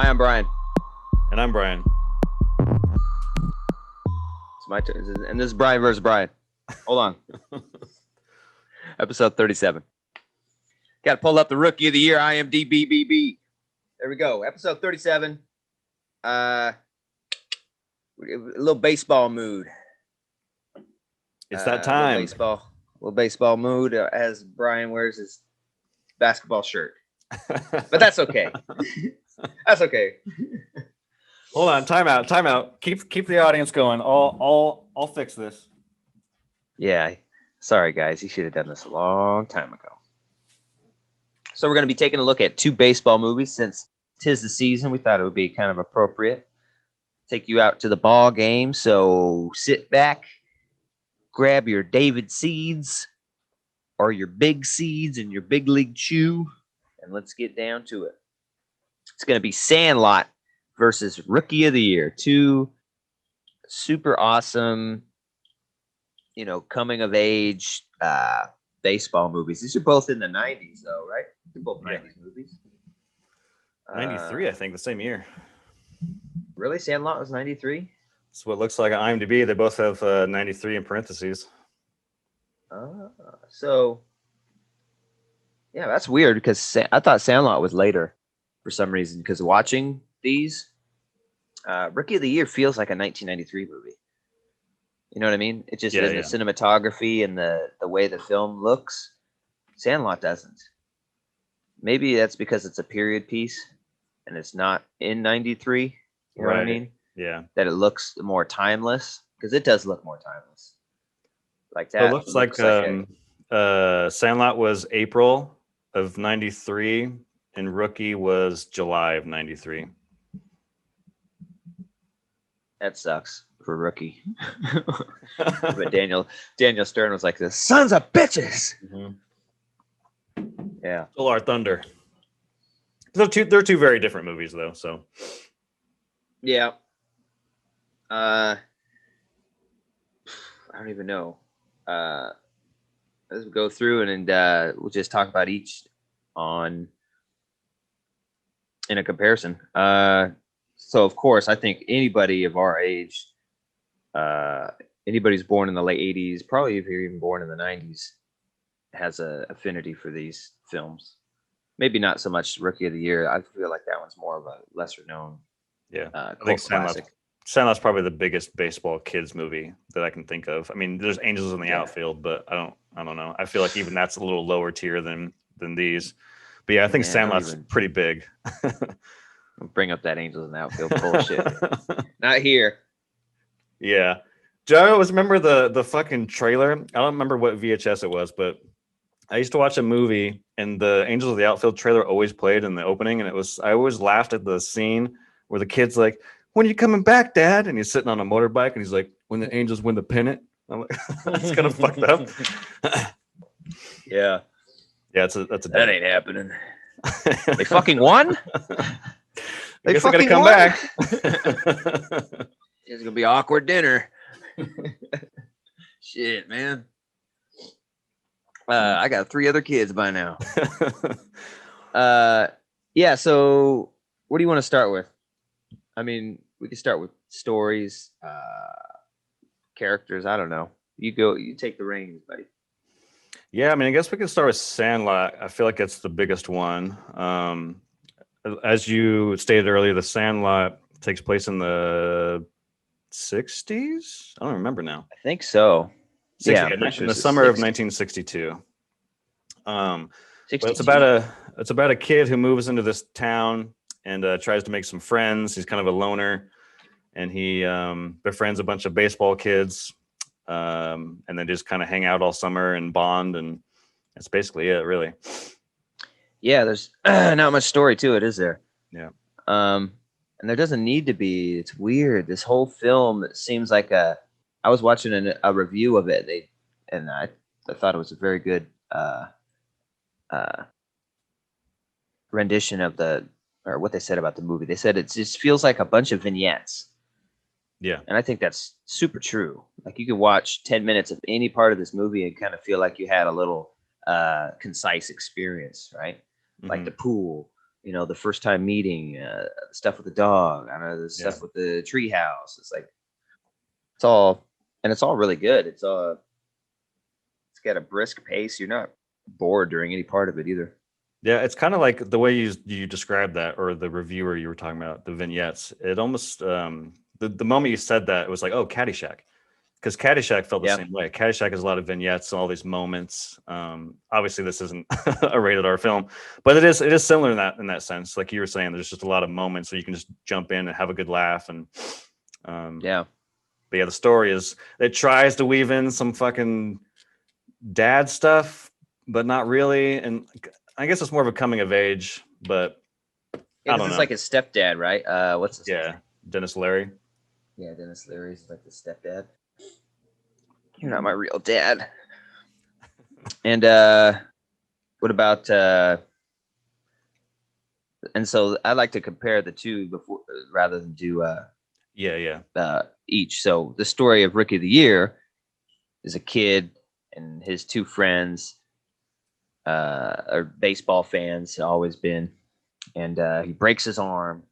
Hi, I'm Bryan. And I'm Bryan. It's my turn. And this is Bryan versus Bryan. Hold on. Episode 37. Got to pull up the Rookie of the Year IMDb. There we go. Episode 37. A little baseball mood. It's that time. A little baseball mood as Bryan wears his basketball shirt. But that's okay. That's okay. Hold on, time out. Keep the audience going. I'll fix this. Yeah, sorry guys, you should have done this a long time ago. So we're going to be taking a look at two baseball movies since 'tis the season. We thought it would be kind of appropriate. Take you out to the ball game. So sit back, grab your David seeds or your big seeds and your big league chew, and let's get down to it. It's going to be Sandlot versus Rookie of the Year. Two super awesome, coming of age baseball movies. These are both in the 90s, though, right? They're both 90s movies. 93, I think, the same year. Really? Sandlot was 93? That's what it looks like on IMDb. They both have 93 in parentheses. So, yeah, that's weird because I thought Sandlot was later for some reason, because watching these, Rookie of the Year feels like a 1993 movie. You know what I mean? It just the cinematography and the way the film looks. Sandlot doesn't. Maybe that's because it's a period piece and it's not in 93. You know what I mean? Yeah. That it looks more timeless, because it does look more timeless. Like that. So it looks like Sandlot was April of 93 and Rookie was July of 93. That sucks for Rookie. But Daniel Stern was like, the sons of bitches. Mm-hmm. Yeah. Still our Thunder. They're two very different movies, though. So. Yeah. I don't even know. Let's go through and we'll just talk about each in a comparison. So of course, I think anybody of our age, anybody's born in the late 80s, probably if you're even born in the 90s, has an affinity for these films. Maybe not so much Rookie of the Year. I feel like that one's more of a lesser known. Yeah, I think classic. Sandlot's probably the biggest baseball kids movie that I can think of. I mean, there's Angels in the Outfield, but I don't know. I feel like even that's a little lower tier than these. But yeah, I think Sandlot's pretty big. Bring up that Angels in the Outfield bullshit. Not here. Yeah. Do I always remember the fucking trailer? I don't remember what VHS it was, but I used to watch a movie and the Angels of the Outfield trailer always played in the opening, and I always laughed at the scene where the kid's like, "When are you coming back, Dad?" And he's sitting on a motorbike and he's like, "When the Angels win the pennant." I'm like, that's kind of fucked up. Yeah. Yeah, that's a that ain't happening. They fucking won? I guess I gotta come back. It's gonna be an awkward dinner. Shit, man. I got 3 other kids by now. Yeah, so what do you want to start with? I mean, we could start with stories, characters. I don't know. You take the reins, buddy. Yeah, I mean, I guess we could start with Sandlot. I feel like it's the biggest one. As you stated earlier, the Sandlot takes place in the 60s? I don't remember now. I think so. 60, yeah, in the summer of 1962. But it's about a kid who moves into this town and tries to make some friends. He's kind of a loner, and he befriends a bunch of baseball kids, and then just kind of hang out all summer and bond, and that's basically it, really. Yeah, there's not much story to it, is there? Yeah. And there doesn't need to be. It's weird. This whole film, it seems like I was watching a review of it. I thought it was a very good rendition of what they said about the movie. They said it just feels like a bunch of vignettes. Yeah. And I think that's super true. Like, you could watch 10 minutes of any part of this movie and kind of feel like you had a little concise experience, right? Mm-hmm. Like the pool, the first time meeting, stuff with the dog, I don't know, the Yeah. stuff with the tree house. It's like it's all really good. It's got a brisk pace. You're not bored during any part of it either. Yeah, it's kind of like the way you described that, or the reviewer you were talking about, the vignettes. It almost the moment you said that, it was like, oh, Caddyshack, because Caddyshack felt the Yeah. same way. Caddyshack has a lot of vignettes and all these moments. Obviously, this isn't a rated R film, but it is similar in that sense. Like you were saying, there's just a lot of moments where you can just jump in and have a good laugh. And Yeah. but yeah, the story is it tries to weave in some fucking dad stuff, but not really. And I guess it's more of a coming of age, but Yeah, I 'cause don't it's know. like his stepdad, right? What's his Yeah, Dennis Leary. Yeah, Dennis Leary's like the stepdad. You're not my real dad. And what about and so I like to compare the two before rather than do Yeah. each. So the story of Rookie of the Year is a kid and his two friends are baseball fans, always been, and he breaks his arm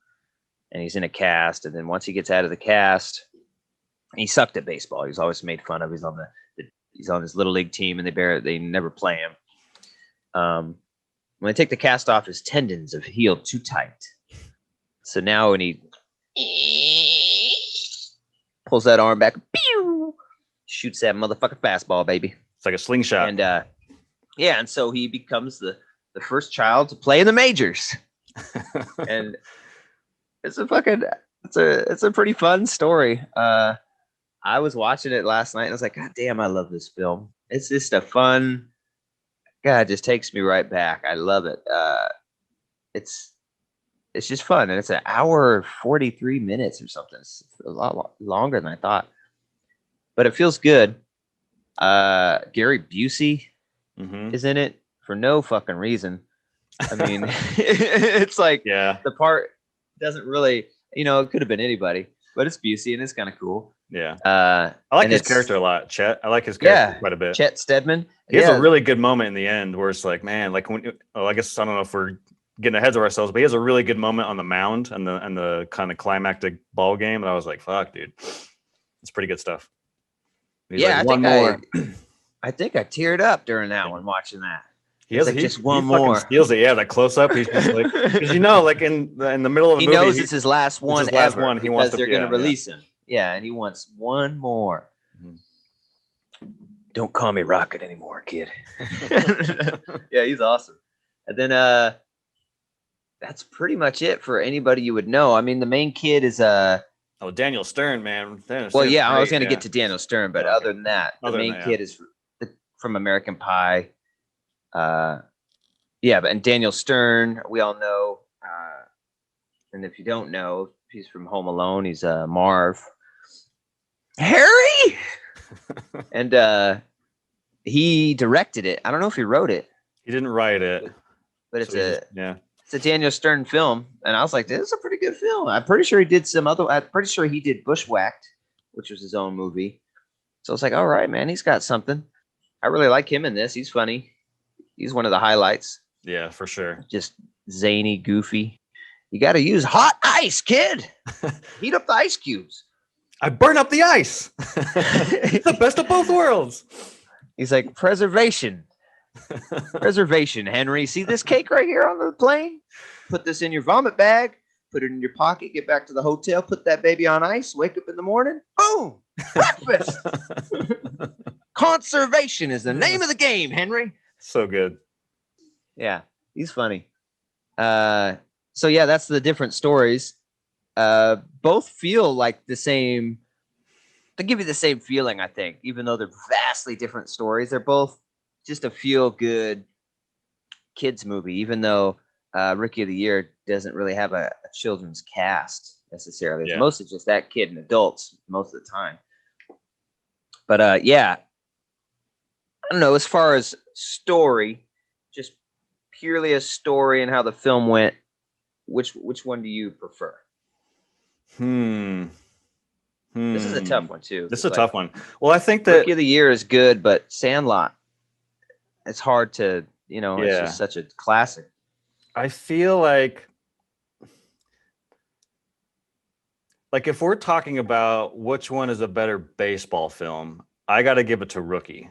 and he's in a cast, and then once he gets out of the cast, he sucked at baseball. He's always made fun of. He's on his little league team, and they never play him. When they take the cast off, his tendons have healed too tight. So now when he pulls that arm back, pew, shoots that motherfucking fastball, baby. It's like a slingshot. And and so he becomes the first child to play in the majors. And it's a pretty fun story. I was watching it last night and I was like, God damn, I love this film. It's just a fun, God, it just takes me right back. I love it. It's just fun, and it's an hour 43 minutes or something. It's a lot longer than I thought, but it feels good. Gary Busey is in it for no fucking reason. I mean, it's like the part doesn't really, it could have been anybody, but it's Busey and it's kind of cool. Yeah. I like his character a lot, Chet. I like his character quite a bit. Chet Stedman. He has a really good moment in the end where it's like, man, like I guess I don't know if we're getting ahead of ourselves, but he has a really good moment on the mound and the kind of climactic ball game. And I was like, fuck, dude. It's pretty good stuff. He's like, I think I teared up during that one watching that. He has like, just one more. Steals it. Yeah, that close up. He's just like, because like in the middle of the movie, he knows it's his last one ever. He wants they're going to release him. Yeah, and he wants one more. Mm-hmm. Don't call me Rocket anymore, kid. Yeah, he's awesome. And then that's pretty much it for anybody you would know. I mean, the main kid is Daniel Stern, man. I was going to get to Daniel Stern, but other than that, the main kid is from American Pie. And Daniel Stern, we all know. And if you don't know, he's from Home Alone. He's Marv. Harry! And he directed it. I don't know if he wrote it. He didn't write it. But it's a Daniel Stern film. And I was like, this is a pretty good film. I'm pretty sure he did Bushwhacked, which was his own movie. So I was like, all right, man, he's got something. I really like him in this. He's funny. He's one of the highlights. Yeah, for sure. Just zany, goofy. You got to use hot ice, kid. Heat up the ice cubes. I burn up the ice. The best of both worlds. He's like, preservation. Preservation, Henry. See this cake right here on the plane? Put this in your vomit bag. Put it in your pocket. Get back to the hotel. Put that baby on ice. Wake up in the morning. Boom. Breakfast. Conservation is the name of the game, Henry. So good. Yeah, he's funny. So yeah, that's the different stories. Both feel like the same. They give you the same feeling, I think, even though they're vastly different stories. They're both just a feel-good kids movie, even though Rookie of the Year doesn't really have a children's cast necessarily. It's mostly just that kid and adults most of the time. But I don't know, as far as story, just purely a story and how the film went, which one do you prefer? This is a tough one too. This is a tough one. Well, I think that Rookie of the Year is good, but Sandlot, it's hard to, it's just such a classic. I feel like if we're talking about which one is a better baseball film, I got to give it to Rookie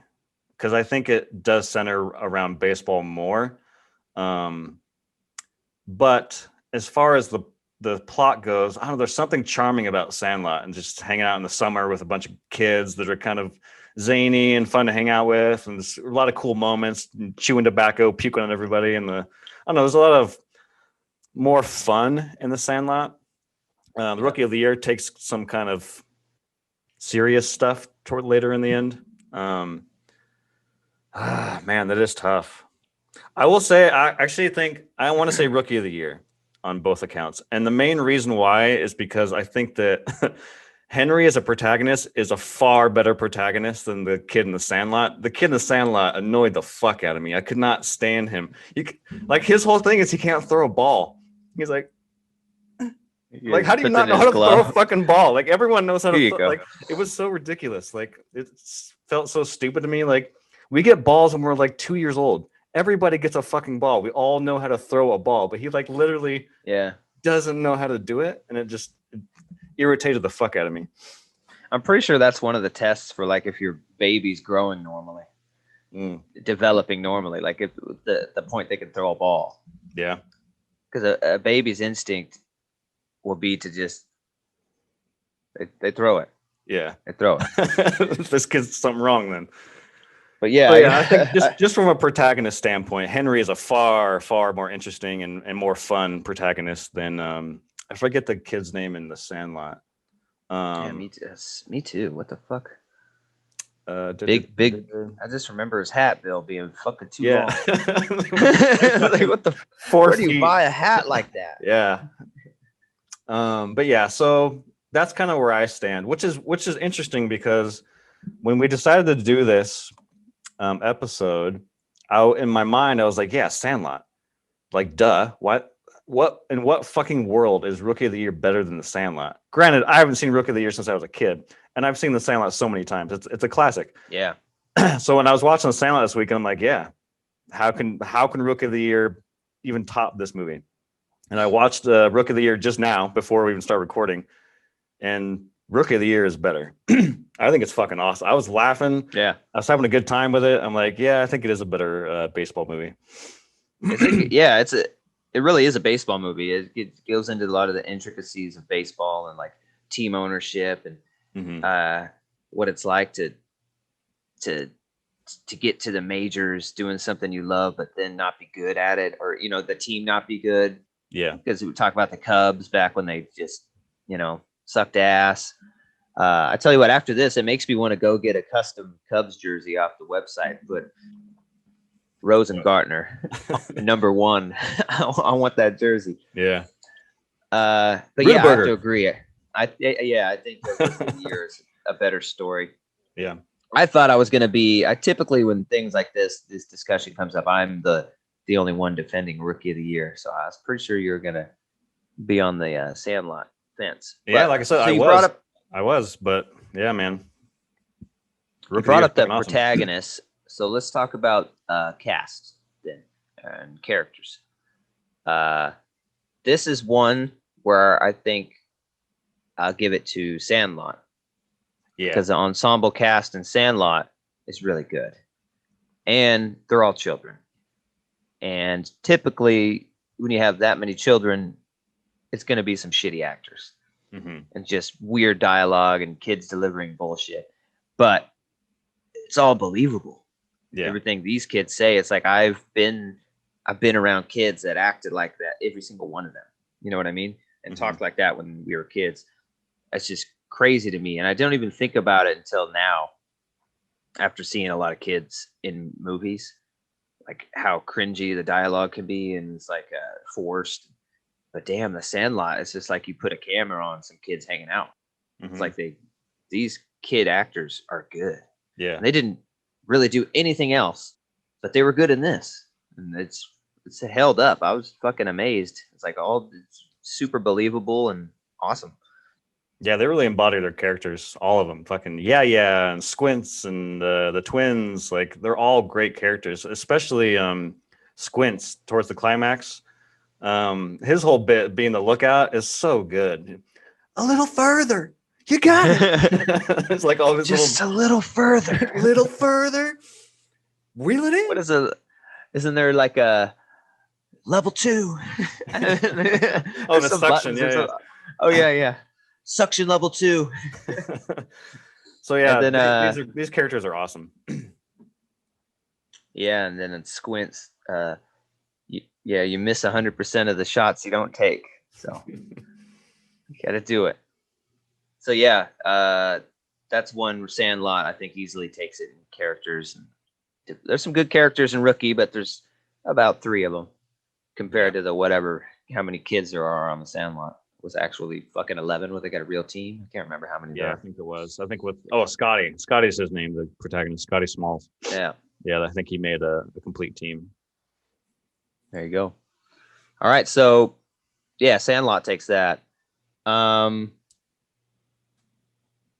because I think it does center around baseball more. But as far as the plot goes, I don't know. There's something charming about Sandlot and just hanging out in the summer with a bunch of kids that are kind of zany and fun to hang out with, and there's a lot of cool moments, chewing tobacco, puking on everybody, and I don't know. There's a lot of more fun in the Sandlot. The Rookie of the Year takes some kind of serious stuff toward later in the end. Man, that is tough. I will say, I actually think I want to say Rookie of the Year on both accounts. And the main reason why is because I think that Henry as a protagonist is a far better protagonist than the kid in the Sandlot. The kid in the Sandlot annoyed the fuck out of me. I could not stand him. Like his whole thing is he can't throw a ball. He's like, how do you not know how to throw a fucking ball? Like everyone knows how to throw. Like it was so ridiculous. Like it felt so stupid to me. Like we get balls when we're like 2 years old. Everybody gets a fucking ball. We all know how to throw a ball, but he like literally doesn't know how to do it, and it just irritated the fuck out of me. I'm pretty sure that's one of the tests for like if your baby's growing normally, developing normally, like if the point they can throw a ball. Yeah, because a baby's instinct will be to just they throw it. Yeah, they throw it. This kid's something wrong then. But yeah, I think just from a protagonist standpoint, Henry is a far more interesting and more fun protagonist than I forget the kid's name in the Sandlot. Yeah, me too. What the fuck? Big. I just remember his hat bill being fucking too long. Like what the 4 Where do you buy a hat like that? Yeah. But yeah, so that's kind of where I stand, which is interesting because when we decided to do this episode, in my mind I was like, yeah, Sandlot. Like, duh. What in what fucking world is Rookie of the Year better than the Sandlot? Granted, I haven't seen Rookie of the Year since I was a kid, and I've seen the Sandlot so many times. It's a classic. Yeah. So when I was watching the Sandlot this week, I'm like, yeah, how can Rookie of the Year even top this movie? And I watched Rookie of the Year just now before we even start recording, and Rookie of the Year is better. I think it's fucking awesome. I was laughing. Yeah. I was having a good time with it. I'm like, yeah, I think it is a better baseball movie. It really is a baseball movie. It goes into a lot of the intricacies of baseball and like team ownership and what it's like to get to the majors doing something you love, but then not be good at it, or, the team not be good. Yeah. Because we talk about the Cubs back when they just, sucked ass. I tell you what, after this, it makes me want to go get a custom Cubs jersey off the website, but Rosengartner, number 1. I want that jersey. Yeah. But yeah, I have to agree. I think the Year is a better story. Yeah. I thought I was going to be. I typically, when things like this discussion comes up, I'm the only one defending Rookie of the Year. So I was pretty sure you're going to be on the Sandlot fence. Yeah, like I said, I was, but yeah, man. You brought up the protagonist. So let's talk about cast then and characters. This is one where I think I'll give it to Sandlot. Yeah. Because the ensemble cast in Sandlot is really good. And they're all children. And typically, when you have that many children, it's going to be some shitty actors. And just weird dialogue and kids delivering bullshit. But it's all believable. Yeah. Everything these kids say, it's like I've been around kids that acted like that, every single one of them. You know what I mean? And talked like that when we were kids. That's just crazy to me. And I don't even think about it until now, after seeing a lot of kids in movies, like how cringy the dialogue can be, and it's like forced. But damn, the Sandlot, it's just like you put a camera on some kids hanging out. It's like these kid actors are good. Yeah. And they didn't really do anything else, but they were good in this. And it's held up. I was fucking amazed. It's like it's super believable and awesome. Yeah, they really embody their characters, all of them. Fucking yeah, and Squints and the twins, like they're all great characters, especially Squints towards the climax. His whole bit being the lookout is so good. A little further. You got it. It's like all this just a little further. little further. Reel it in. What is a? Isn't there like a level 2? Oh, the suction. Yeah. Oh yeah. Suction level 2. So yeah, and then, these characters are awesome. Yeah, and then it squints. You miss 100% of the shots you don't take. So you got to do it. So yeah, that's one. Sandlot, I think, easily takes it in characters. There's some good characters in Rookie, but there's about 3 of them compared to the how many kids there are on the Sandlot. It was actually fucking 11 when they got a real team. I can't remember how many there are. I think it was. I think Scotty. Scotty's his name, the protagonist, Scotty Smalls. Yeah. Yeah, I think he made a complete team. There you go. All right, so yeah, Sandlot takes that. And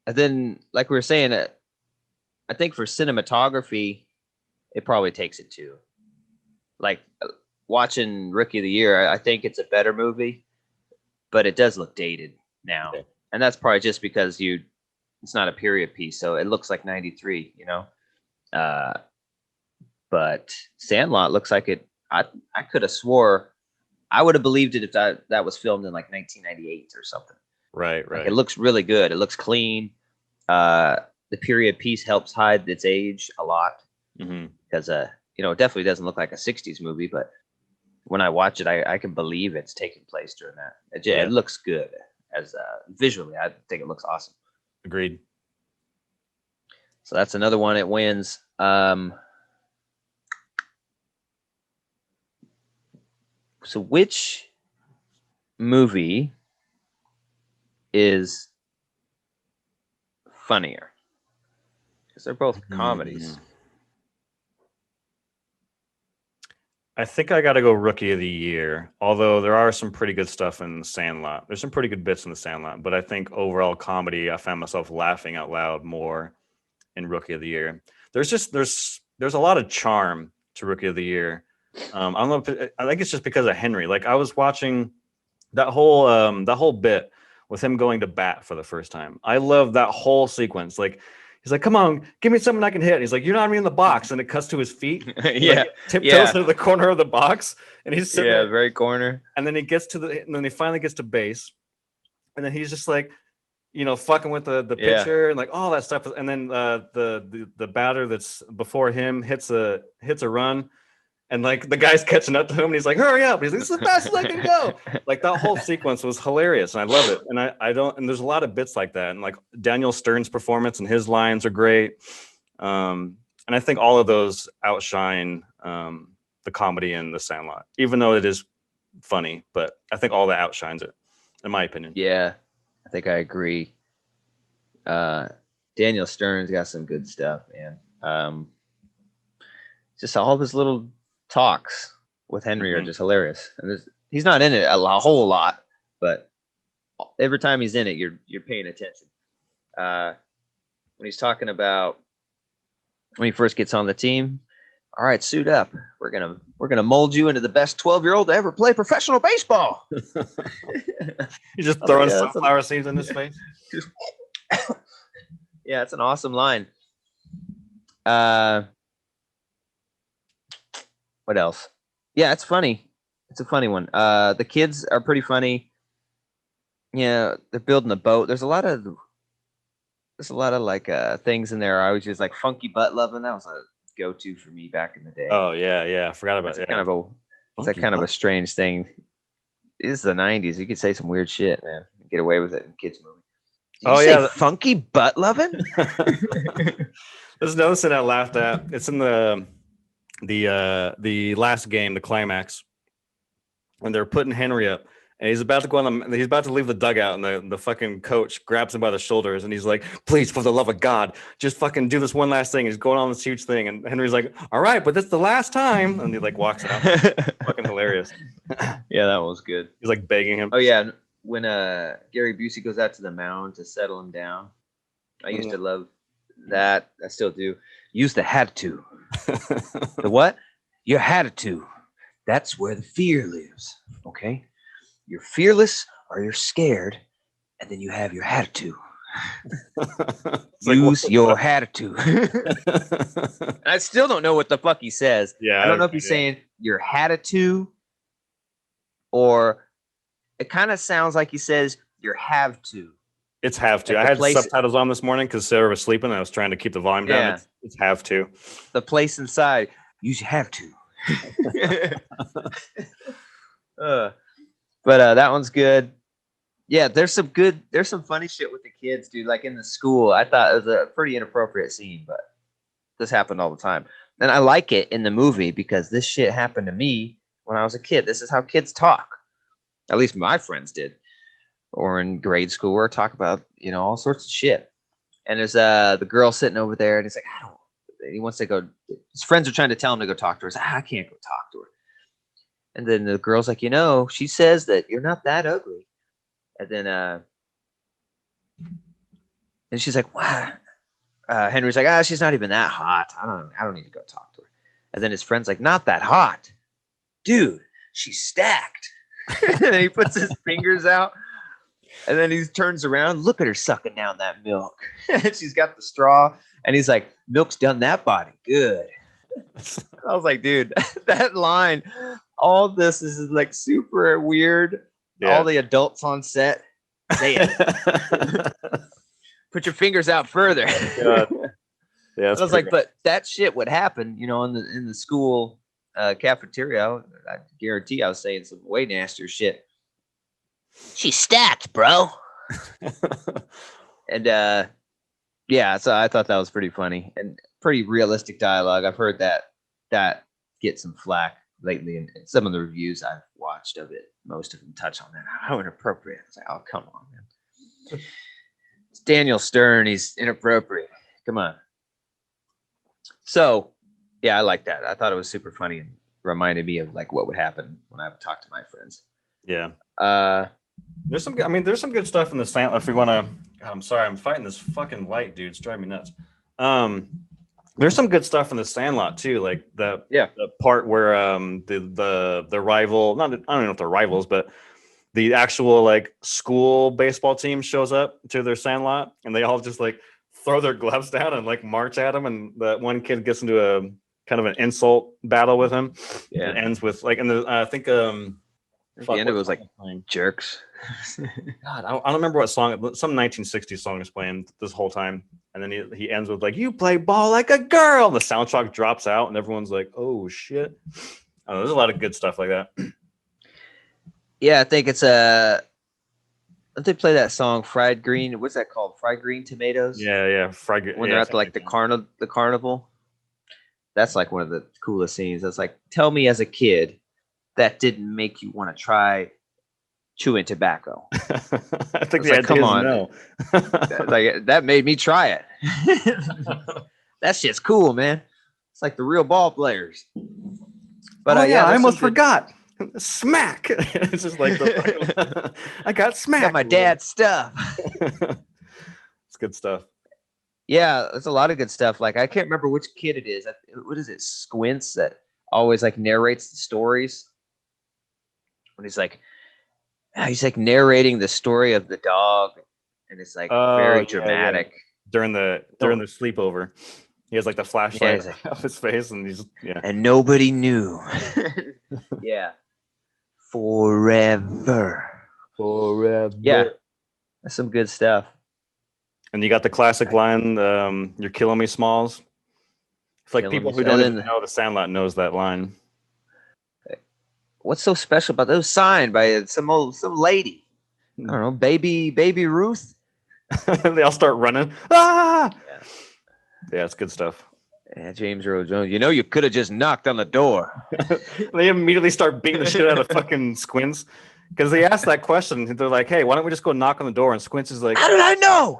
then, like we were saying, I think for cinematography, it probably takes it too. Like watching Rookie of the Year, I think it's a better movie, but it does look dated now, and that's probably just because it's not a period piece, so it looks like '93, you know. But Sandlot looks like it. I could have swore I would have believed it if that was filmed in like 1998 or something. Right. Like, it looks really good. It looks clean. The period piece helps hide its age a lot because it definitely doesn't look like a 60s movie, but when I watch it, I can believe it's taking place during that. It looks good as visually. I think it looks awesome. Agreed. So that's another one. It wins. So which movie is funnier? Because they're both comedies. I think I got to go Rookie of the Year, although there are some pretty good stuff in The Sandlot. There's some pretty good bits in The Sandlot, but I think overall comedy, I found myself laughing out loud more in Rookie of the Year. There's a lot of charm to Rookie of the Year. I don't know. I think it's just because of Henry. Like, I was watching that whole bit with him going to bat for the first time. I love that whole sequence. Like, he's like, "Come on, give me something I can hit." And he's like, "You're not even in the box," and it cuts to his feet. Tiptoes into the corner of the box, and he's sitting there, very corner. And then he finally gets to base, and then he's just like, fucking with the pitcher and like all that stuff. And then the batter that's before him hits a run. And like the guy's catching up to him, and he's like, "Hurry up!" He's like, "This is the fastest I can go." Like, that whole sequence was hilarious, and I love it. And and there's a lot of bits like that. And like Daniel Stern's performance and his lines are great. And I think all of those outshine the comedy in The Sandlot, even though it is funny. But I think all that outshines it, in my opinion. Yeah, I think I agree. Daniel Stern's got some good stuff, man. Just all of his little talks with Henry are just hilarious, and he's not in it a whole lot, but every time he's in it, you're paying attention. When he's talking about when he first gets on the team, all right, suit up. We're gonna mold you into the best 12-year-old to ever play professional baseball. He's just throwing sunflower seeds in his face. Yeah, it's an awesome line. What else? Yeah, it's funny. It's a funny one. The kids are pretty funny. Yeah, they're building a boat. There's a lot of like things in there. I was just like funky butt loving. That was a go-to for me back in the day. Oh yeah. I forgot about it. It's kind of a strange thing. It's the 90s. You could say some weird shit, man. Get away with it in kids' movies. Funky butt loving. There's another thing I laughed at. It's in the last game, the climax, when they're putting Henry up, and he's about to he's about to leave the dugout, and the fucking coach grabs him by the shoulders, and he's like, "Please, for the love of God, just fucking do this one last thing." He's going on this huge thing, and Henry's like, "All right, but this is the last time," and he like walks out. Fucking hilarious. Yeah, that was good. He's like begging him. Oh yeah, when Gary Busey goes out to the mound to settle him down, I used to love that. I stistill do. Use the had to. The what? You had to. That's where the fear lives. Okay, you're fearless or you're scared, and then you have your attitude. It's like, what Use the your fuck? attitude. I still don't know what the fuck he says. Yeah, I don't know if he's yeah. saying your attitude or it kind of sounds like he says your have to. It's have to. Like I the had place, subtitles on this morning because Sarah was sleeping. And I was trying to keep the volume down. yeah, It's have to. the place inside. You should have to. uh, but that one's good. Yeah, there's some funny shit with the kids, dude. Like in the school, I thought it was a pretty inappropriate scene, but this happened all the time. And I like it in the movie because this shit happened to me when I was a kid. This is how kids talk. At least my friends did. Or in grade school, or talk about, all sorts of shit. And there's the girl sitting over there, and he's like, I don't. He wants to go. His friends are trying to tell him to go talk to her. He's like, I can't go talk to her. And then the girl's like, she says that you're not that ugly. And then and she's like, wow. Henry's like, she's not even that hot. I don't need to go talk to her. And then his friend's like, not that hot, dude. She's stacked. And he puts his fingers out, and then he turns around. Look at her sucking down that milk. She's got the straw, and he's like, milk's done that body good. I was like, dude, that line. All this is like super weird. Yeah. All the adults on set say it. Put your fingers out further. Yeah, I was like, but that shit would happen, in the school cafeteria. I guarantee I was saying some way nastier shit. She's stacked, bro. And yeah, so I thought that was pretty funny and pretty realistic dialogue. I've heard that get some flack lately in some of the reviews I've watched of it. Most of them touch on that. How inappropriate. I was like, oh, come on, man. It's Daniel Stern. He's inappropriate. Come on. So, yeah, I like that. I thought it was super funny and reminded me of like what would happen when I would talk to my friends. Yeah. There's some good stuff in the Sandlot. If we want to, I'm sorry, I'm fighting this fucking light, dude. It's driving me nuts. There's some good stuff in the Sandlot too, like the part where the rival, I don't know if they're rivals, but the actual like school baseball team shows up to their Sandlot, and they all just like throw their gloves down and like march at him, and that one kid gets into a kind of an insult battle with him. Yeah, it ends with like, and I think at the end it was like jerks. God, I don't remember what song. Some 1960s song is playing this whole time, and then he ends with like, "You play ball like a girl." And the soundtrack drops out, and everyone's like, "Oh shit!" There's a lot of good stuff like that. Yeah, I think it's don't they play that song "Fried Green"? What's that called? Fried green tomatoes. Yeah, fried green. When they're at the carnival. That's like one of the coolest scenes. That's like, tell me as a kid that didn't make you want to try chewing tobacco. I think the idea is no. Like that made me try it. That shit's cool, man. It's like the real ball players. But I almost forgot. Smack. It's just like I got smacked. Got my dad's stuff. It's good stuff. Yeah, there's a lot of good stuff. Like I can't remember which kid it is. What is it? Squints that always like narrates the stories. When he's like narrating the story of the dog, and it's like very dramatic. Yeah. During the sleepover, he has like the flashlight of his face, and he's and nobody knew. Yeah, forever. Yeah, that's some good stuff. And you got the classic line, "You're killing me, Smalls." It's like people who don't even know the Sandlot knows that line. What's so special about those? Signed by some lady? I don't know, baby Ruth. They all start running. Ah! Yeah, it's good stuff. Yeah, James Earl Jones. You could have just knocked on the door. They immediately start beating the shit out of fucking Squints because they asked that question. They're like, "Hey, why don't we just go knock on the door?" And Squints is like, "How did I know?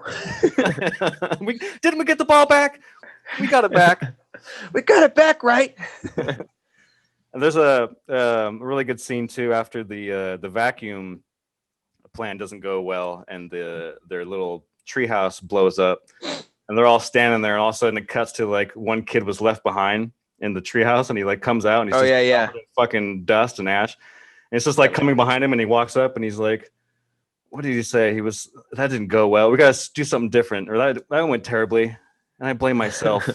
Didn't we get the ball back? We got it back. We got it back, right?" And there's a really good scene too after the vacuum plan doesn't go well, and their little treehouse blows up, and they're all standing there, and all of a sudden it cuts to like one kid was left behind, in the treehouse, and he like comes out and he's Oh just yeah. covered in fucking dust and ash. And it's just like coming behind him, and he walks up and he's like, "What did he say? That didn't go well. We gotta do something different, or that went terribly, and I blame myself."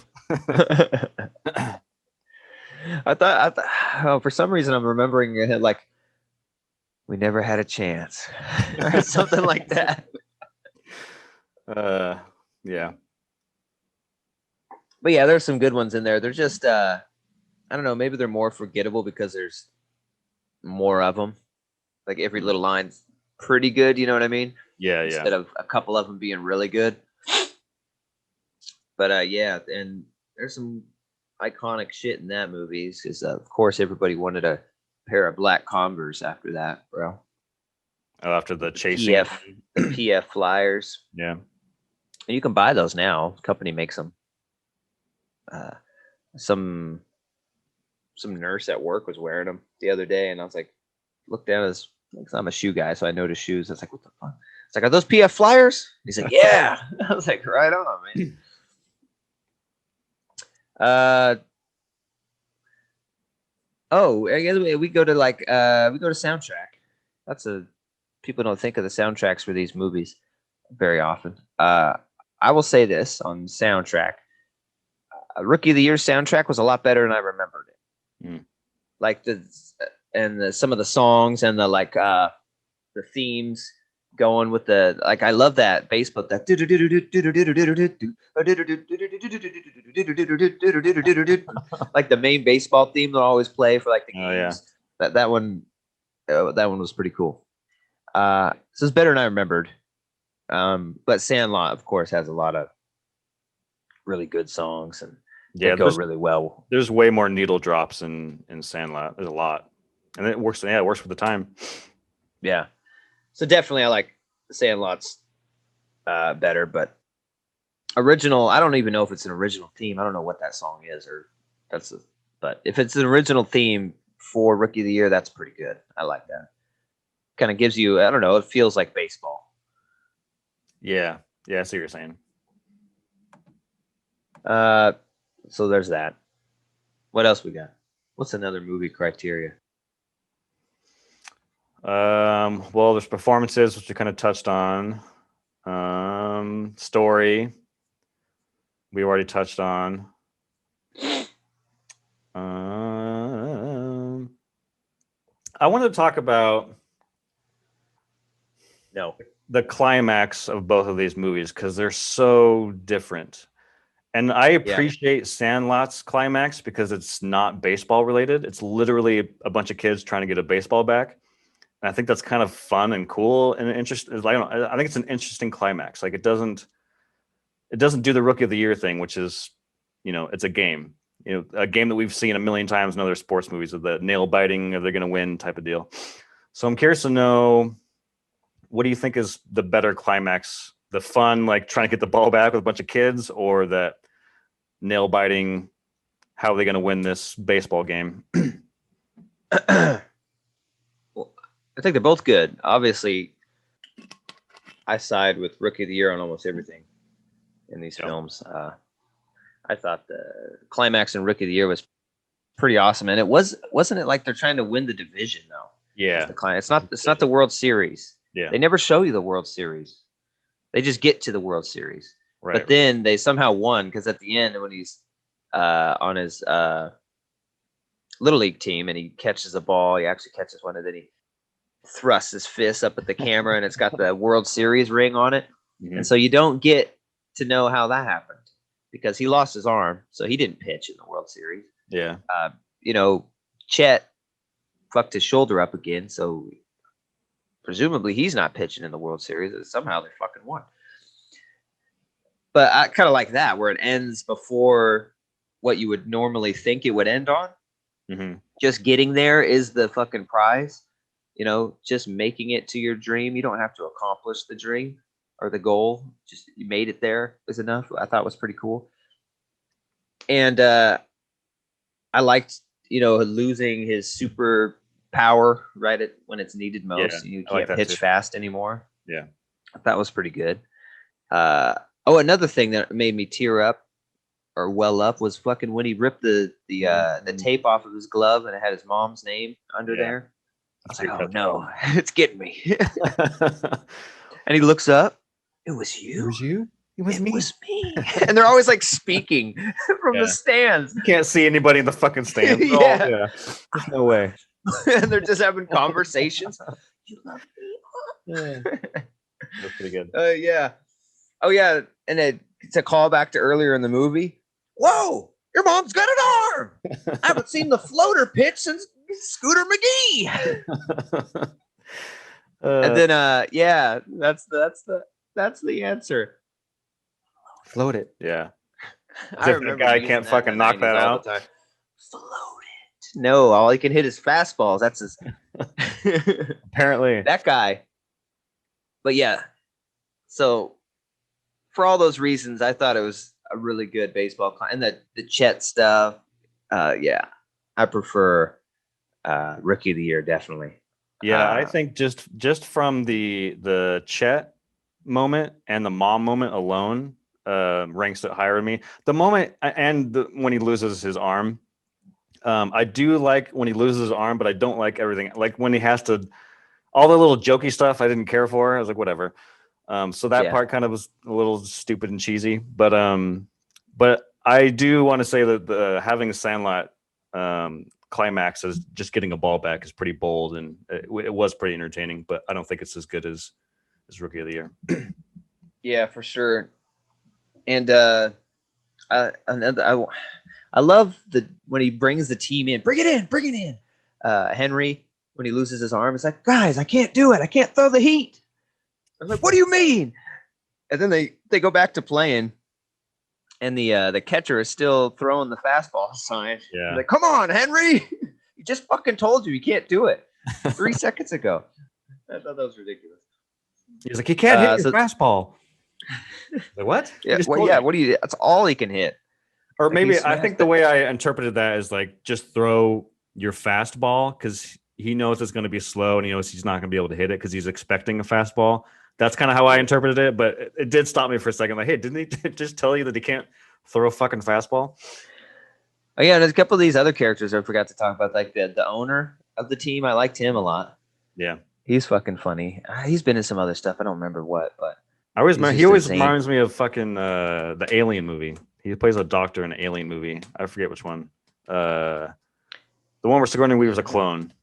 I thought, oh, for some reason I'm remembering it like we never had a chance or something like that. Yeah. But yeah, there's some good ones in there. They're just I don't know, maybe they're more forgettable because there's more of them. Like every little line's pretty good, you know what I mean? Yeah, Instead of a couple of them being really good. But yeah, and there's some iconic shit in that movie because of course everybody wanted a pair of black Converse after that, bro. Oh, after the chasing. The PF Flyers. Yeah. And you can buy those now. The company makes them. Some nurse at work was wearing them the other day, and I was like, looked down at his. Because I'm a shoe guy, so I noticed shoes. I was like, what the fuck? It's like, are those PF Flyers? He's like, yeah. I was like, right on, man. Oh, I guess we go to soundtrack. People don't think of the soundtracks for these movies very often. I will say this on soundtrack. Rookie of the Year soundtrack was a lot better than I remembered it. Mm. Like some of the songs and the themes going with I love that bass, but that like the main baseball theme they'll always play for like the games. Yeah. That one was pretty cool. So it's better than I remembered. But Sandlot, of course, has a lot of really good songs and that go really well. There's way more needle drops in Sandlot. There's a lot, and it works. Yeah, it works for the time. Yeah, so definitely I like Sandlot's better, but original. I don't even know if it's an original theme. I don't know what that song is, but if it's an original theme for Rookie of the Year, that's pretty good. I like that. Kind of gives you, I don't know, it feels like baseball. Yeah, I see what you're saying. So there's that. What else we got? What's another movie criteria? Well, there's performances, which you kind of touched on. Story, we already touched on. I wanted to talk about the climax of both of these movies because they're so different. And I appreciate Sandlot's climax because it's not baseball related. It's literally a bunch of kids trying to get a baseball back. And I think that's kind of fun and cool and interesting. I think it's an interesting climax. Like it doesn't do the Rookie of the Year thing, which is, it's a game. A game that we've seen a million times in other sports movies of the nail biting, or they're going to win type of deal. So I'm curious to know, what do you think is the better climax? The fun, like trying to get the ball back with a bunch of kids, or that nail biting, how are they going to win this baseball game? Well, I think they're both good. Obviously, I side with Rookie of the Year on almost everything in these films. I thought the climax in Rookie of the Year was pretty awesome, and wasn't it like they're trying to win the division though? Yeah, it's not the World Series. Yeah, they never show you the World Series. They just get to the World Series, right? But then they somehow won because at the end when he's on his little league team and he catches a ball, he actually catches one, and then he thrusts his fist up at the camera, and it's got the World Series ring on it, and so you don't get to know how that happened because he lost his arm, so he didn't pitch in the World Series. Yeah, Chet fucked his shoulder up again, so presumably he's not pitching in the World Series. Somehow they fucking won. But I kind of like that, where it ends before what you would normally think it would end on. Mm-hmm. Just getting there is the fucking prize. Just making it to your dream. You don't have to accomplish the dream or the goal. Just you made it there is enough. I thought it was pretty cool. And I liked, losing his super power right when it's needed most. You can't pitch fast anymore. Yeah, that was pretty good. Another thing that made me tear up or well up was fucking when he ripped the tape off of his glove and it had his mom's name under Yeah. there. I was That's like, pretty oh no, it's getting me. And he looks up. It was you. It was you. It was It me. was me. And they're always like speaking from the Yeah. stands. You can't see anybody in the fucking stands. Yeah. Yeah. There's no way. And they're just having conversations. You love me. Yeah. That's pretty good. Yeah. Oh yeah. And it's a callback to earlier in the movie. Whoa, your mom's got an arm. I haven't seen the floater pitch since Scooter McGee. And then yeah, that's the answer. Float it. Yeah. I If that remember guy using can't that in fucking the knock 90s that all out. the time. Float it. No, all he can hit is fastballs. That's his Apparently. that guy. But yeah. So for all those reasons, I thought it was a really good baseball and the Chet stuff. Yeah. I prefer Rookie of the Year, definitely. Yeah, I think just from the Chet moment and the mom moment alone ranks it higher than me. The moment and when he loses his arm, I do like when he loses his arm, but I don't like everything. Like when he has to, all the little jokey stuff I didn't care for. I was like, whatever. So that part kind of was a little stupid and cheesy, but I do want to say that the having a Sandlot climax as just getting a ball back is pretty bold, and it was pretty entertaining, but I don't think it's as good as Rookie of the Year. Yeah, for sure. And I love when he brings the team in. Bring it in. Henry, when he loses his arm, it's like, guys, I can't do it. I can't throw the heat. I'm like, what do you mean? And then they go back to playing, and the catcher is still throwing the fastball sign. Yeah. Like, come on, Henry. He just fucking told you can't do it 3 seconds ago. I thought that was ridiculous. He's like, he can't hit his fastball. Like, what? Yeah, what do you? That's all he can hit. Or like maybe I think the way I interpreted that is like just throw your fastball because he knows it's going to be slow and he knows he's not going to be able to hit it because he's expecting a fastball. That's kind of how I interpreted it, but it did stop me for a second. Like, hey, didn't he just tell you that he can't throw a fucking fastball? Oh yeah, there's a couple of these other characters I forgot to talk about, like the owner of the team. I liked him a lot. Yeah, he's fucking funny. He's been in some other stuff. I don't remember what, but he always reminds me of fucking the Alien movie. He plays a doctor in an Alien movie. I forget which one. The one where Sigourney Weaver's a clone.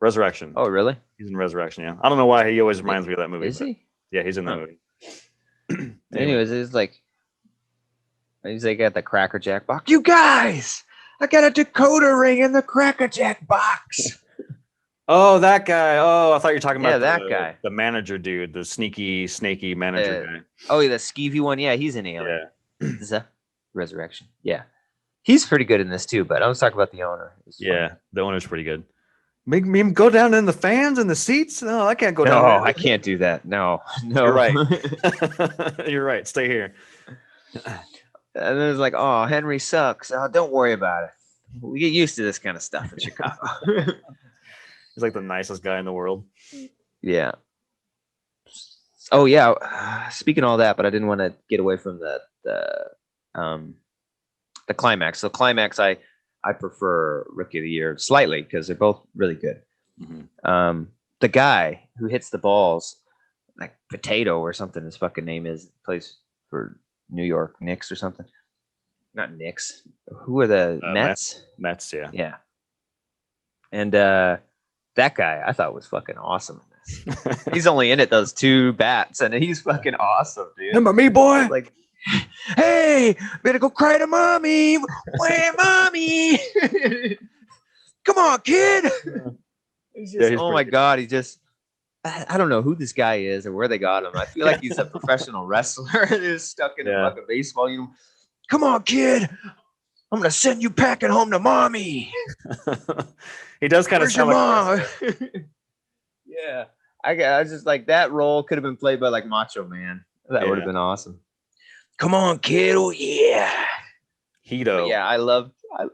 Resurrection. Oh, really? He's in Resurrection, yeah. I don't know why he always reminds me of that movie. Is he? Yeah, he's in that movie. Anyways, he's like at the Cracker Jack box. You guys, I got a decoder ring in the Cracker Jack box. Oh, that guy. Oh, I thought you were talking about that guy. The manager dude, the sneaky, snaky manager guy. Oh, yeah, the skeevy one. Yeah, he's an alien. Yeah. Is that Resurrection? Yeah. He's pretty good in this too, but I was talking about the owner. Yeah, the owner's pretty good. Make me go down in the fans and the seats? No, I can't go down. No, I can't do that. No. You're right. You're right. Stay here. And then it's like, oh, Henry sucks. Oh, don't worry about it. We get used to this kind of stuff in Chicago. He's like the nicest guy in the world. Yeah. Oh yeah. Speaking of all that, but I didn't want to get away from the climax. So climax, I prefer Rookie of the Year slightly because they're both really good. Mm-hmm. The guy who hits the balls, like Potato or something, his fucking name is, plays for New York Knicks or something. Not Knicks. Who are the Mets? Mets, yeah. Yeah. And that guy I thought was fucking awesome in this. He's only in it those 2 bats, and he's fucking awesome, dude. Remember me, boy? Like, hey, better go cry to mommy. Where, mommy? Come on, kid. He's just, oh my god, he just. I don't know who this guy is or where they got him. I feel like he's a professional wrestler who's stuck in a fucking baseball uniform. Come on, kid. I'm gonna send you packing home to mommy. He does kind of sound like yeah. I just like that role could have been played by like Macho Man. That would have been awesome. Come on, kid. Oh yeah. Hito. But yeah,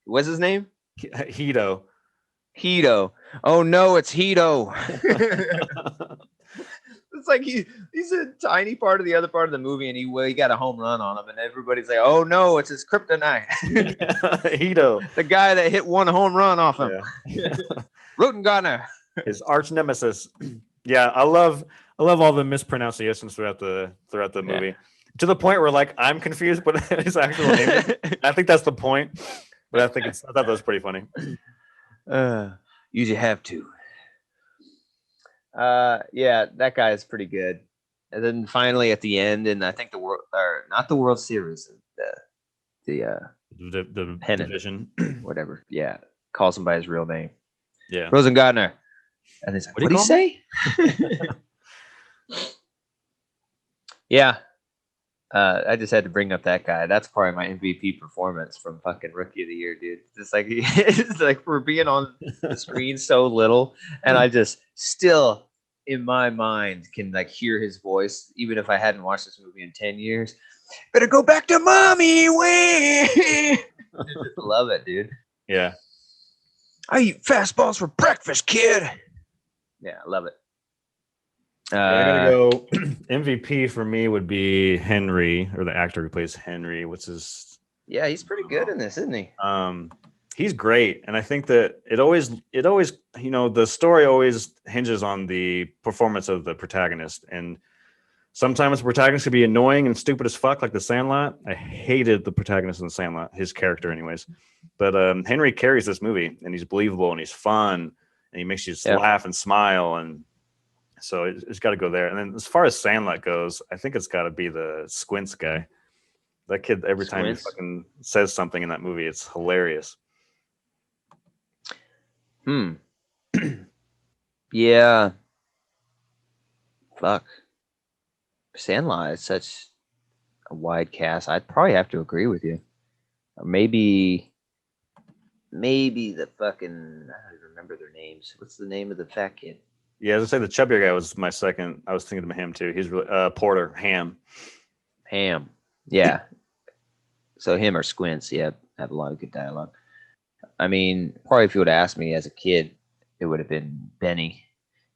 what's his name? Hito. Hito. Oh no, it's Hito. It's like he's a tiny part of the other part of the movie, and he got a home run on him, and everybody's like, "Oh no, it's his kryptonite." Hito, the guy that hit one home run off him. Yeah. Rotengardner, his arch nemesis. Yeah, I love all the mispronunciations throughout the movie. To the point where like I'm confused, but his actual name is. I think that's the point. But I thought that was pretty funny. You have to. Yeah, that guy is pretty good. And then finally at the end, and I think not the World Series, the pennant, division, whatever. Yeah, calls him by his real name. Yeah, Rosengardner. And he's like, what did he say? Yeah. I just had to bring up that guy. That's probably my MVP performance from fucking Rookie of the Year, dude. It's like we're being on the screen so little, and I just still in my mind can like hear his voice, even if I hadn't watched this movie in 10 years. Better go back to mommy. I just love it, dude. Yeah. I eat fastballs for breakfast, kid. Yeah, I love it. I gotta go. MVP for me would be Henry, or the actor who plays Henry. What's his? Yeah, he's pretty good in this, isn't he? He's great, and I think that it always, the story always hinges on the performance of the protagonist, and sometimes the protagonist could be annoying and stupid as fuck, like the Sandlot. I hated the protagonist in the Sandlot, his character, anyways. But Henry carries this movie, and he's believable, and he's fun, and he makes you just laugh and smile, and so it's got to go there. And then as far as Sandlot goes, I think it's got to be the Squints guy. That kid, every time he fucking says something in that movie, it's hilarious. Yeah. Fuck. Sandlot is such a wide cast. I'd probably have to agree with you. Or maybe the fucking, I don't even remember their names. What's the name of the fat kid? Yeah, as I say, the chubbier guy was my second. I was thinking of him too. He's really Porter Ham. Yeah. So him or Squints, yeah, have a lot of good dialogue. I mean, probably if you would have asked me as a kid, it would have been Benny,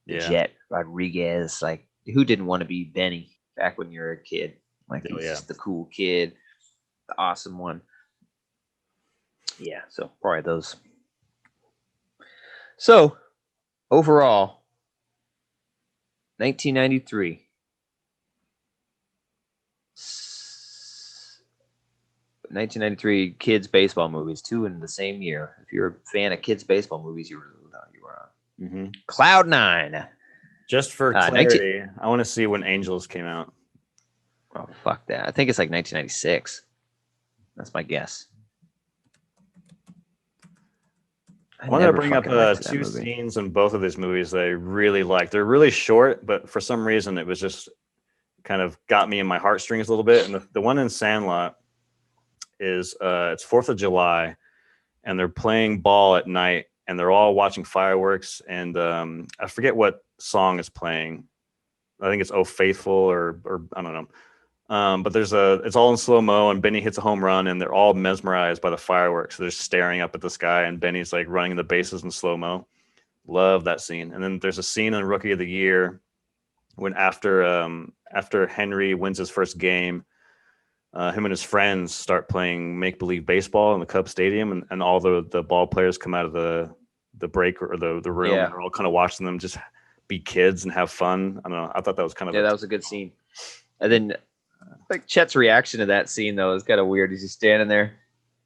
Jet Rodriguez. Like, who didn't want to be Benny back when you were a kid? Like, he's just the cool kid, the awesome one. Yeah, so probably those. So, overall, 1993. 1993 kids baseball movies, 2 in the same year. If you're a fan of kids baseball movies, you were on. Mm-hmm. Cloud 9. Just for clarity, I want to see when Angels came out. Oh, fuck that. I think it's like 1996. That's my guess. I wanted to bring up 2 scenes in both of these movies that I really like. They're really short, but for some reason it was just kind of got me in my heartstrings a little bit. And the one in Sandlot is it's 4th of July, and they're playing ball at night, and they're all watching fireworks. And I forget what song is playing. I think it's "Oh Faithful" or I don't know. But it's all in slow-mo, and Benny hits a home run, and they're all mesmerized by the fireworks. They're staring up at the sky, and Benny's like running the bases in slow-mo. Love that scene. And then there's a scene in Rookie of the Year when after Henry wins his first game, him and his friends start playing make-believe baseball in the Cubs stadium, and all the ball players come out of the break or the room, and they're all kind of watching them just be kids and have fun. I don't know. I thought that was kind of that was a good scene. And then like Chet's reaction to that scene though is kind of weird. He's just standing there,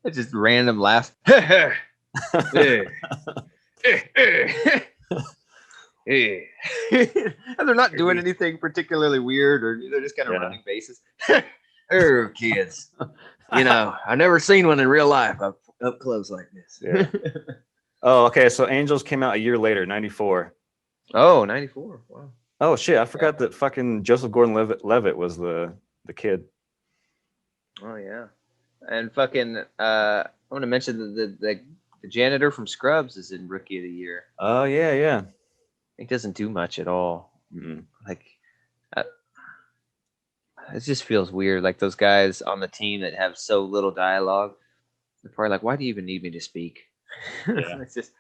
it's just random laugh. And they're not doing anything particularly weird, or they're just kind of running bases. Oh, kids, I've never seen one in real life up close like this. Yeah. Oh, okay. So Angels came out a year later, 94. Oh, 94. Wow. Oh shit! I forgot that fucking Joseph Gordon-Levitt was the kid. Oh yeah, and fucking I want to mention the janitor from Scrubs is in Rookie of the Year. Oh yeah. He doesn't do much at all. Mm-hmm. Like, it just feels weird. Like those guys on the team that have so little dialogue, they're probably like, "Why do you even need me to speak?" Yeah. Let's just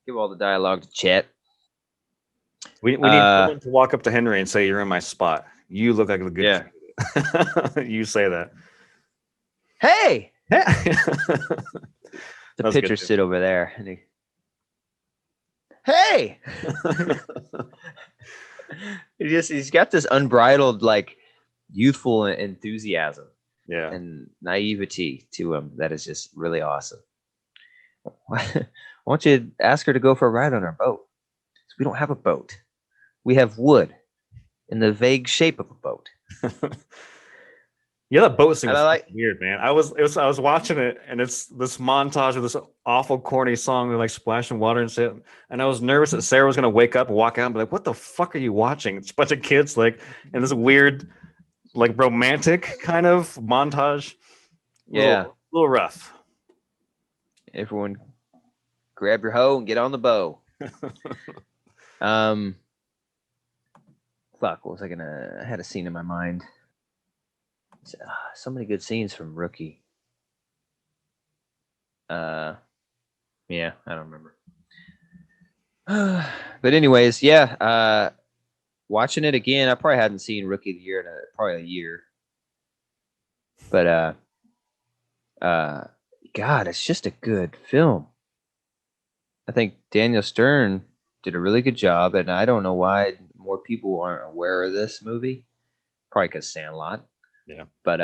give all the dialogue to Chet. We need someone to walk up to Henry and say, "You're in my spot. You look like a good candidate." You say that. Hey, Yeah. the pitcher sit over there, and hey, he's got this unbridled like youthful enthusiasm, and naivety to him that is just really awesome. Why don't you ask her to go for a ride on our boat? We don't have a boat. We have wood in the vague shape of a boat. Yeah, that boat scene was weird, man. I was watching it, and it's this montage of this awful corny song, like splashing water and shit. And I was nervous that Sarah was gonna wake up and walk out and be like, "What the fuck are you watching?" It's a bunch of kids like in this weird, like romantic kind of montage. A little rough. Everyone, grab your hoe and get on the bow. Fuck, what was I gonna? I had a scene in my mind. So many good scenes from Rookie. Yeah, I don't remember. But anyways, yeah. Watching it again, I probably hadn't seen Rookie of the Year in probably a year. But God, it's just a good film. I think Daniel Stern did a really good job, and I don't know why more people aren't aware of this movie. Probably because Sandlot. Yeah. But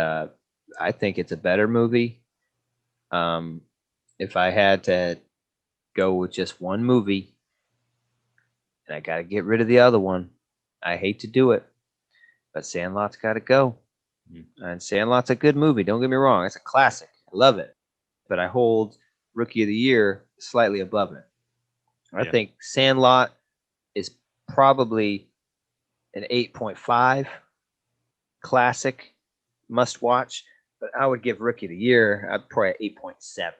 I think it's a better movie. If I had to go with just one movie, and I got to get rid of the other one, I hate to do it, but Sandlot's got to go. Mm-hmm. And Sandlot's a good movie. Don't get me wrong. It's a classic. I love it. But I hold Rookie of the Year slightly above it. I think Sandlot is probably an 8.5 classic must watch, but I would give Rookie of the Year probably 8.7.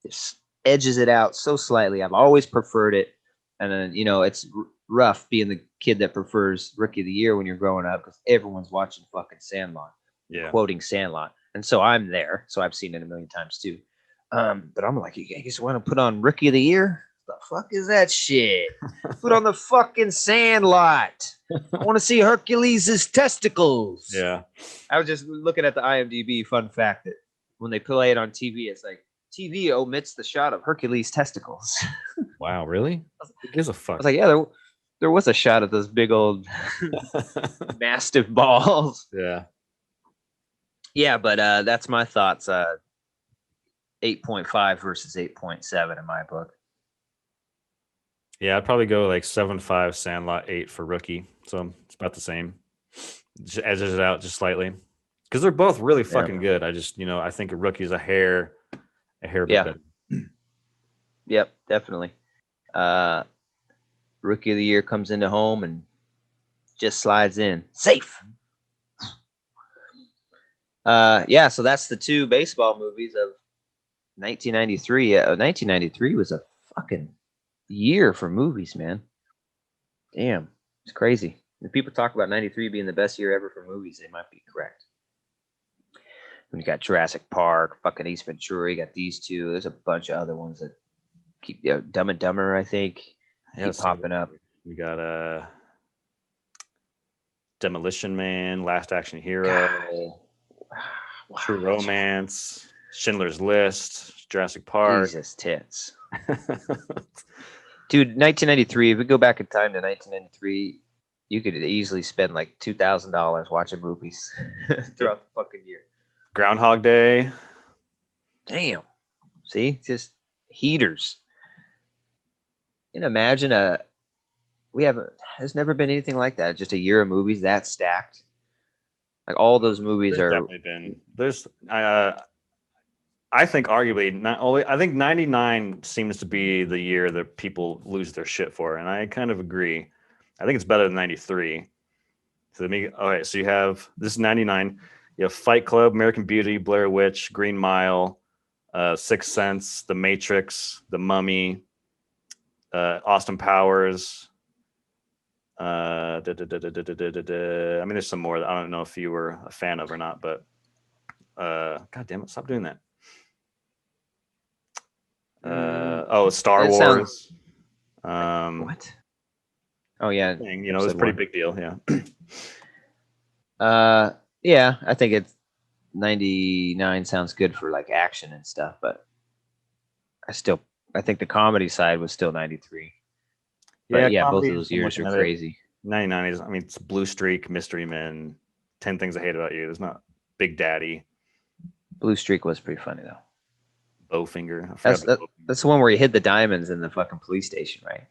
Just edges it out so slightly. I've always preferred it. And then, it's rough being the kid that prefers Rookie of the Year when you're growing up because everyone's watching fucking Sandlot, quoting Sandlot. And so I'm there. So I've seen it a million times too. But I'm like, you guys want to put on Rookie of the Year? The fuck is that shit? Put on the fucking Sandlot. I want to see Hercules' testicles. Yeah. I was just looking at the IMDb fun fact that when they play it on TV, it's like TV omits the shot of Hercules' testicles. Wow, really? Who gives a fuck? I was like, yeah, there was a shot of those big old mastiff balls. Yeah. Yeah, but that's my thoughts. 8.5 versus 8.7 in my book. Yeah, I'd probably go like 7.5 Sandlot, 8 for Rookie. So it's about the same. Just edges it out just slightly. Because they're both really fucking good. I just, I think a Rookie's a hair bit better. Yep, definitely. Rookie of the Year comes into home and just slides in. Safe. So that's the two baseball movies of 1993. 1993 was a fucking year for movies, man. Damn, it's crazy. When people talk about 93 being the best year ever for movies, they might be correct. When you got Jurassic Park, fucking Ace Ventura, you got these two. There's a bunch of other ones that keep Dumb and Dumber, I think, keep popping up. We got Demolition Man, Last Action Hero, True Romance, Schindler's List, Jurassic Park. Jesus tits. Dude, 1993, if we go back in time to 1993, you could easily spend like $2,000 watching movies throughout the fucking year. Groundhog Day. Damn. See? Just heaters. You can imagine there's never been anything like that. Just a year of movies that stacked. Like all those movies There's definitely been. I think arguably I think 99 seems to be the year that people lose their shit for, and I kind of agree. I think it's better than 93. So so you have this is 99. You have Fight Club, American Beauty, Blair Witch, Green Mile, Sixth Sense, The Matrix, The Mummy, Austin Powers. I mean, there's some more that I don't know if you were a fan of or not, but God damn it, stop doing that. Star Wars. What? Oh yeah, thing. It was a pretty big deal. Yeah. Yeah, I think it's 99 sounds good for like action and stuff, but I think the comedy side was still 93. Yeah, But yeah, both of comedy. those I'm years looking are at it. crazy. 99 is. I mean, it's Blue Streak, Mystery Men, 10 Things I Hate About You. There's not Big Daddy, Blue Streak was pretty funny though. Bowfinger. I That's forgot. that's the one where he hid the diamonds in the fucking police station, right?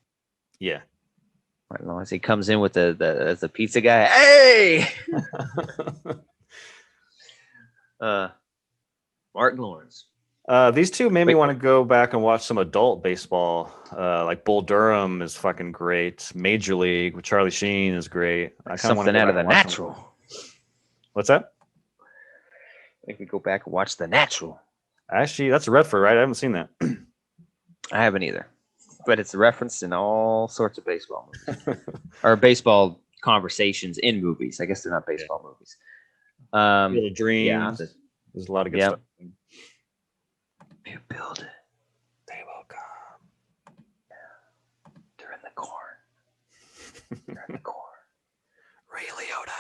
Yeah. Martin Lawrence. He comes in with the pizza guy. Hey, Martin Lawrence. These two made me Wait, want to go back and watch some adult baseball. Like Bull Durham is fucking great. Major League with Charlie Sheen is great. I kind of want to something go out back of the and watch them. natural. What's that? I think we go back and watch The Natural. Actually, that's Redford, right? I haven't seen that. I haven't either, but it's referenced in all sorts of baseball movies or baseball conversations in movies. I guess they're not baseball movies. Field of Dreams. Yeah, There's a lot of good Yep. stuff. if you build it, They will come. they're in the corn. They're in the corn. Ray Liotta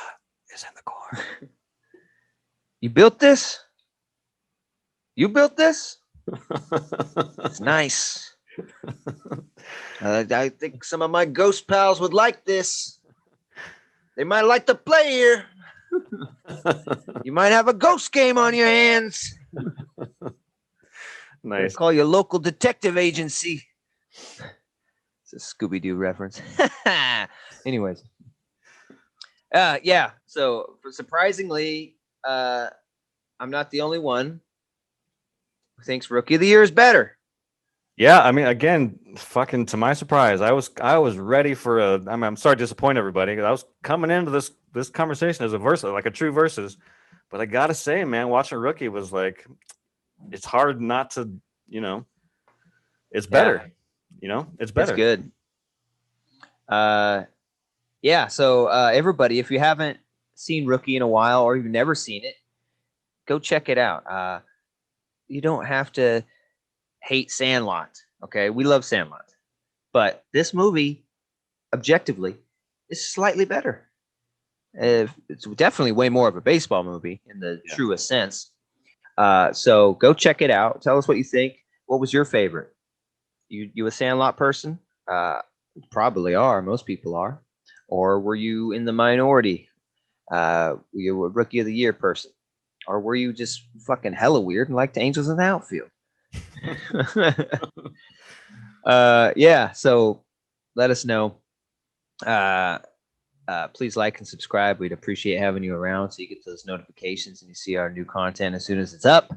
is in the corn. You built this? You built this? It's nice. I think some of my ghost pals would like this. They might like to play here. You might have a ghost game on your hands. Nice. Call your local detective agency. It's a Scooby-Doo reference. Anyways. Yeah. So surprisingly, I'm not the only one who thinks Rookie of the Year is better. Yeah, I mean, again, fucking to my surprise, I was ready for a. I mean, I'm sorry to disappoint everybody because I was coming into this conversation as a versus, like a true versus, but I gotta say, man, watching Rookie was like, it's hard not to, it's better. It's better. It's good. Yeah. So everybody, if you haven't seen Rookie in a while or you've never seen it, go check it out. You don't have to hate Sandlot. Okay, we love Sandlot, but this movie, objectively, is slightly better. It's definitely way more of a baseball movie in the truest sense. So go check it out. Tell us what you think. What was your favorite? You a Sandlot person? Probably are. Most people are. Or were you in the minority? Were you a Rookie of the Year person? Or were you just fucking hella weird and liked Angels in the Outfield? Yeah. So let us know. Please like and subscribe. We'd appreciate having you around so you get those notifications and you see our new content as soon as it's up.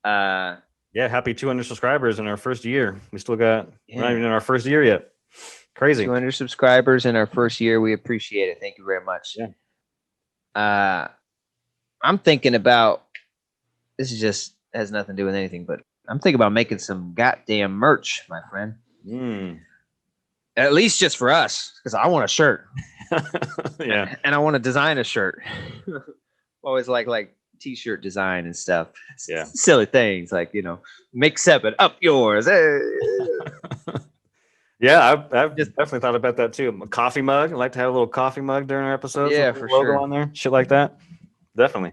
Yeah, happy 200 subscribers in our first year. We still got we're not even in our first year yet. Crazy. 200 subscribers in our first year. We appreciate it. Thank you very much. Yeah. I'm thinking about this is just has nothing to do with anything, but I'm thinking about making some goddamn merch, my friend. At least just for us, because I want a shirt. Yeah. And I want to design a shirt. Always like t-shirt design and stuff. Yeah. Silly things like, make 7 up yours. Yeah, I've just definitely thought about that too. A coffee mug. I like to have a little coffee mug during our episodes. Yeah, with the for logo sure. on there. Shit like that. Definitely.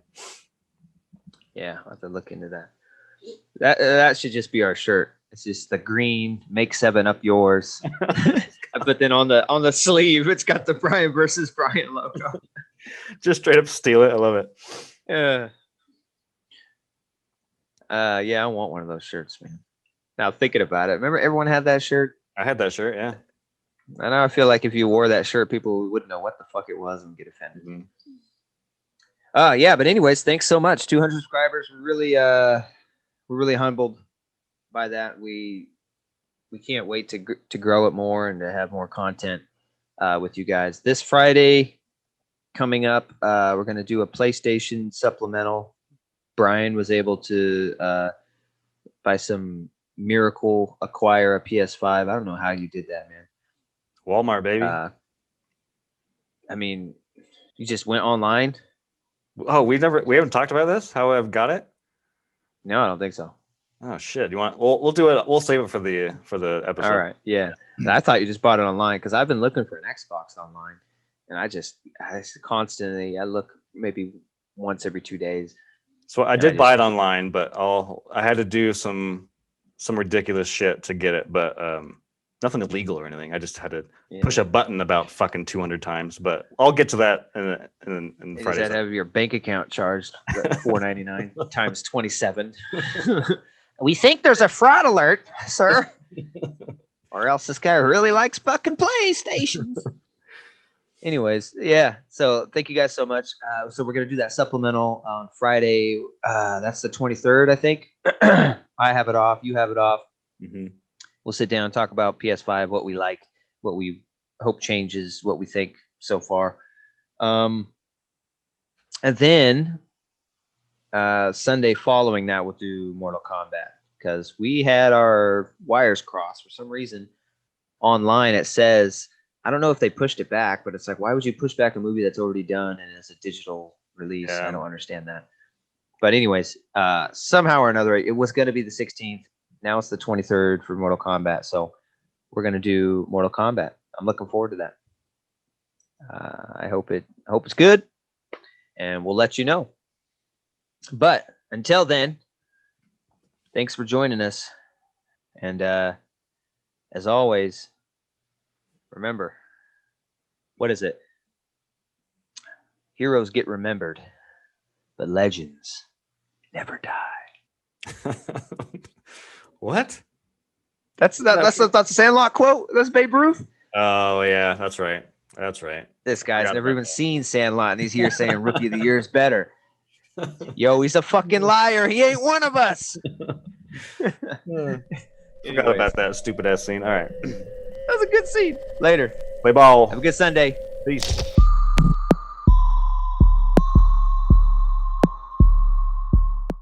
Yeah, I'll have to look into that. That should just be our shirt. It's just the green, make 7 up yours. But then on the sleeve, it's got the Bryan versus Bryan logo. Just straight up steal it. I love it. Yeah. Yeah, I want one of those shirts, man. Now thinking about it, remember everyone had that shirt? I had that shirt, yeah. And I feel like if you wore that shirt, people wouldn't know what the fuck it was and get offended. Yeah, but anyways, thanks so much. 200 subscribers. We're really humbled by that. We can't wait to grow it more and to have more content with you guys. This Friday coming up, we're going to do a PlayStation supplemental. Bryan was able to by some miracle acquire a PS5. I don't know how you did that, man. Walmart, baby. I mean, you just went online. Oh, we haven't talked about this. How I've got it. No, I don't think so. Oh shit! You want? We'll do it. We'll save it for the episode. All right. Yeah. I thought you just bought it online because I've been looking for an Xbox online, and I constantly I look maybe once every 2 days. So I did buy it online, but I had to do some ridiculous shit to get it, but nothing illegal or anything. I just had to push a button about fucking 200 times. But I'll get to that in Friday. Does that have your bank account charged $4.99 times 27? We think there's a fraud alert, sir. Or else this guy really likes fucking PlayStations. Anyways, yeah. So thank you guys so much. So we're gonna do that supplemental on Friday. That's the 23rd, I think. I have it off. You have it off. Mm-hmm. We'll sit down and talk about PS5, what we like, what we hope changes, what we think so far. And then Sunday following that, we'll do Mortal Kombat because we had our wires crossed for some reason. Online, it says, I don't know if they pushed it back, but it's like, why would you push back a movie that's already done and it's a digital release? Yeah. I don't understand that. But anyways, somehow or another, it was going to be the 16th. Now it's the 23rd for Mortal Kombat. So we're going to do Mortal Kombat. I'm looking forward to that. I hope it's good, and we'll let you know. But until then, thanks for joining us. And as always, remember, what is it? Heroes get remembered, but legends never die. What? That's the Sandlot quote. That's Babe Ruth. Oh yeah, that's right. That's right. This guy's never even seen Sandlot, and he's here saying Rookie of the Year is better. Yo, he's a fucking liar. He ain't one of us. Forgot about that stupid ass scene. All right. That was a good scene. Later. Play ball. Have a good Sunday. Peace.